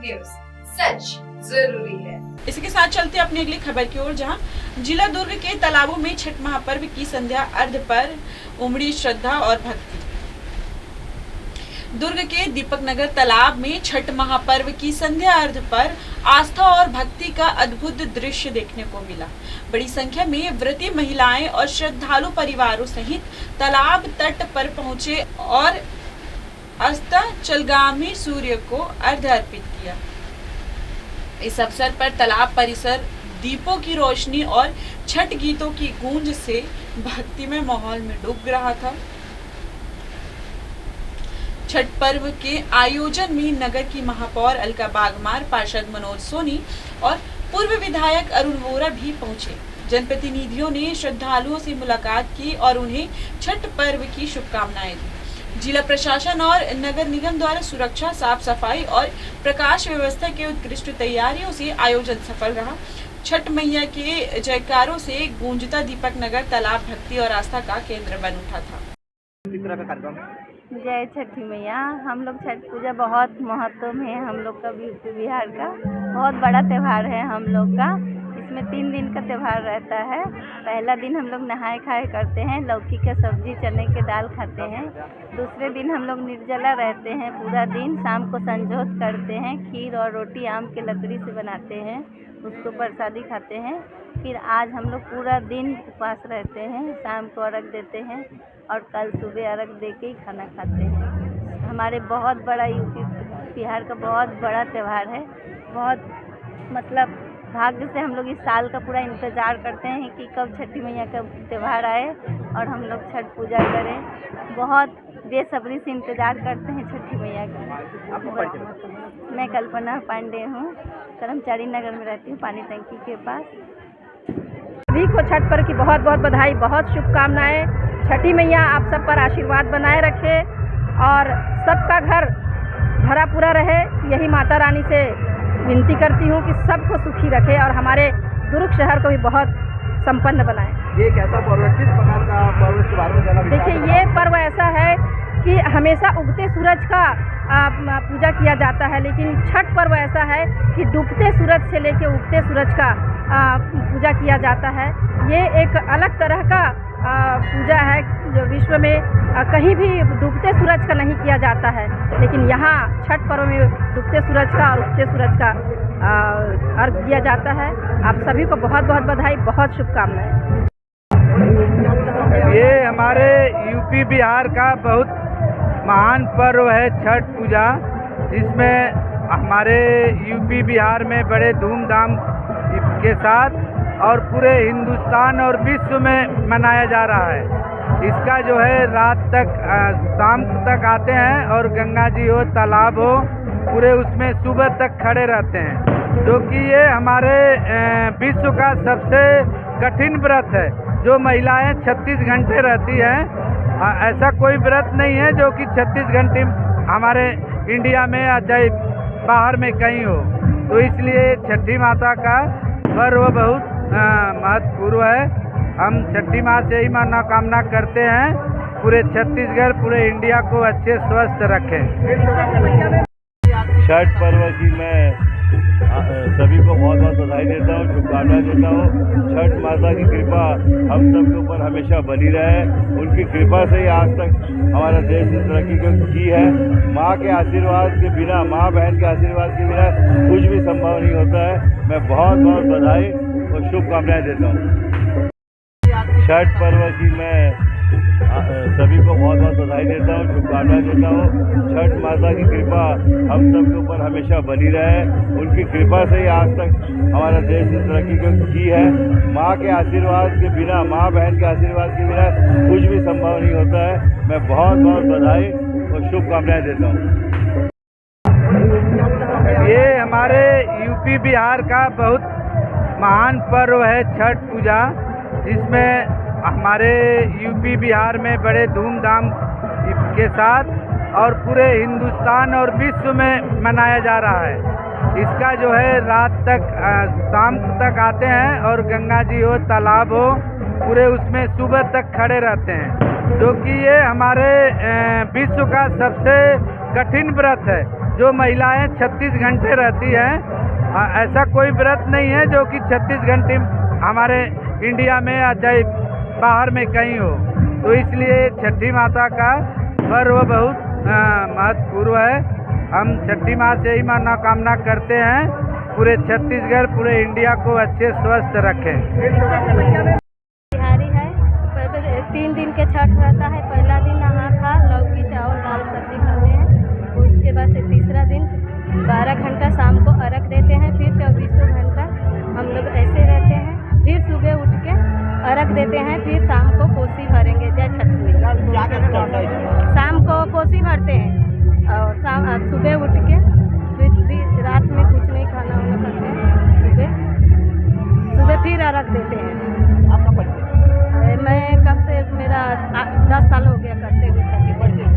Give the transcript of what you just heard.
News, सच जरूरी है। इसी के साथ चलते अपनी अगली खबर की ओर, जहां जिला दुर्ग के तालाबों में छठ महापर्व की संध्या अर्घ पर उमड़ी श्रद्धा और भक्ति। दुर्ग के दीपक नगर तालाब में छठ महापर्व की संध्या अर्घ पर आस्था और भक्ति का अद्भुत दृश्य देखने को मिला। बड़ी संख्या में व्रती महिलाएं और श्रद्धालु परिवारों सहित तालाब तट पर पहुंचे और अस्ताचलगामी सूर्य को अर्घ्य अर्पित किया। इस अवसर पर तालाब परिसर दीपों की रोशनी और छठ गीतों की गूंज से भक्तिमय माहौल में डूब रहा था। छठ पर्व के आयोजन में नगर की महापौर अलका बागमार, पार्षद मनोज सोनी और पूर्व विधायक अरुण वोरा भी पहुंचे। जनप्रतिनिधियों ने श्रद्धालुओं से मुलाकात की और उन्हें छठ पर्व की शुभकामनाएं दी। जिला प्रशासन और नगर निगम द्वारा सुरक्षा, साफ सफाई और प्रकाश व्यवस्था के उत्कृष्ट तैयारियों से आयोजन सफल रहा। छठ मैया के जयकारों से गूंजता दीपक नगर तालाब भक्ति और आस्था का केंद्र बन उठा था। जय छठी मैया। हम लोग छठ पूजा बहुत महत्व में है, हम लोग का यूपी बिहार का बहुत बड़ा त्यौहार है हम लोग का। इसमें 3 दिन का त्यौहार रहता है। पहला दिन हम लोग नहाए खाए करते हैं, लौकी का सब्जी, चने के दाल खाते हैं। दूसरे दिन हम लोग निर्जला रहते हैं पूरा दिन। शाम को संजोत करते हैं, खीर और रोटी आम के लकड़ी से बनाते हैं, उसको प्रसादी खाते हैं। फिर आज हम लोग पूरा दिन उपवास रहते हैं, शाम को अर्घ देते हैं और कल सुबह अर्घ दे के ही खाना खाते हैं। हमारे बहुत बड़ा यूपी बिहार का बहुत बड़ा त्यौहार है। बहुत मतलब भाग्य से हम लोग इस साल का पूरा इंतज़ार करते हैं कि कब छठी मैया का त्यौहार आए और हम लोग छठ पूजा करें। बहुत बेसब्री से इंतज़ार करते हैं छठी मैया का। मैं कल्पना पांडे हूँ, कर्मचारी नगर में रहती हूँ, पानी टंकी के पास। सभी को छठ पर्व की बहुत बहुत बधाई, बहुत शुभकामनाएं। छठी मैया आप सब पर आशीर्वाद बनाए रखे और सबका घर भरा पूरा रहे, यही माता रानी से विनती करती हूँ कि सबको सुखी रखे और हमारे दुर्ग शहर को भी बहुत संपन्न बनाए। ये कैसा पर्व है, किस प्रकार का पर्व, इसके बारे में जानना। देखिए, ये पर्व ऐसा है कि हमेशा उगते सूरज का पूजा किया जाता है, लेकिन छठ पर्व ऐसा है कि डूबते सूरज से लेकर उगते सूरज का पूजा किया जाता है। ये एक अलग तरह का पूजा है जो विश्व में कहीं भी डूबते सूरज का नहीं किया जाता है, लेकिन यहाँ छठ पर्व में डूबते सूरज का और उगते सूरज का अर्घ दिया जाता है। आप सभी को बहुत बहुत बधाई, बहुत शुभकामनाएं। ये हमारे यूपी बिहार का बहुत महान पर्व है छठ पूजा। इसमें हमारे यूपी बिहार में बड़े धूमधाम के साथ और पूरे हिंदुस्तान और विश्व में मनाया जा रहा है। इसका जो है रात तक शाम तक आते हैं और गंगा जी हो, तालाब हो, पूरे उसमें सुबह तक खड़े रहते हैं, जो कि ये हमारे विश्व का सबसे कठिन व्रत है। जो महिलाएं 36 घंटे रहती हैं, ऐसा कोई व्रत नहीं है जो कि 36 घंटे हमारे इंडिया में या चाहे बाहर में कहीं हो। तो इसलिए छठी माता का पर्व बहुत महत्वपूर्ण है। हम छठी माँ से ही मनोकामना करते हैं पूरे छत्तीसगढ़, पूरे इंडिया को अच्छे स्वस्थ रखें। छठ पर्व की मैं सभी को बहुत बहुत बधाई देता हूँ, शुभकामनाएं देता हूँ। छठ माता की कृपा हम सब के ऊपर हमेशा बनी रहे। उनकी कृपा से ही आज तक हमारा देश ने तरक्की की है। माँ के आशीर्वाद के बिना, माँ बहन के आशीर्वाद के बिना कुछ भी संभव नहीं होता है। मैं बहुत बहुत बधाई और शुभकामनाएं देता हूँ। छठ पर्व की मैं सभी को बहुत बहुत बधाई देता हूँ, शुभकामनाएं देता हूँ। छठ माता की कृपा हम सब के ऊपर हमेशा बनी रहे। उनकी कृपा से ही आज तक हमारा देश ने तरक्की की है। माँ के आशीर्वाद के बिना, माँ बहन के आशीर्वाद के बिना कुछ भी संभव नहीं होता है। मैं बहुत बहुत बधाई और शुभकामनाएं देता हूँ। ये हमारे यूपी बिहार का बहुत महान पर्व है छठ पूजा। इसमें हमारे यूपी बिहार में बड़े धूमधाम के साथ और पूरे हिंदुस्तान और विश्व में मनाया जा रहा है। इसका जो है रात तक शाम तक आते हैं और गंगा जी हो, तालाब हो, पूरे उसमें सुबह तक खड़े रहते हैं, जो कि ये हमारे विश्व का सबसे कठिन व्रत है। जो महिलाएं 36 घंटे रहती हैं। ऐसा कोई व्रत नहीं है जो कि 36 घंटे हमारे इंडिया में या चाहे बाहर में कहीं हो। तो इसलिए छठी माता का पर्व बहुत महत्वपूर्ण है। हम छठी माँ से ही मनोकामना करते हैं पूरे छत्तीसगढ़ पूरे इंडिया को अच्छे स्वस्थ रखें। बिहारी है, 3 दिन के छठ रहता है। पहला दिन नहा खा लौकी चावल दाल सब्जी खाते हैं। उसके बाद से तीसरा दिन 12 घंटा शाम को अर्घ देते हैं। फिर 24 घंटा हम लोग ऐसे रहते हैं। फिर सुबह उठ के अर्घ देते हैं। फिर शाम को कोसी भरेंगे। जय छठ मैया। शाम को कोसी भरते हैं और सुबह उठ के फिर रात में कुछ नहीं खाना वाना करते हैं। सुबह फिर अर्घ देते हैं। मैं कब से मेरा 10 साल हो गया करते हुए छठी।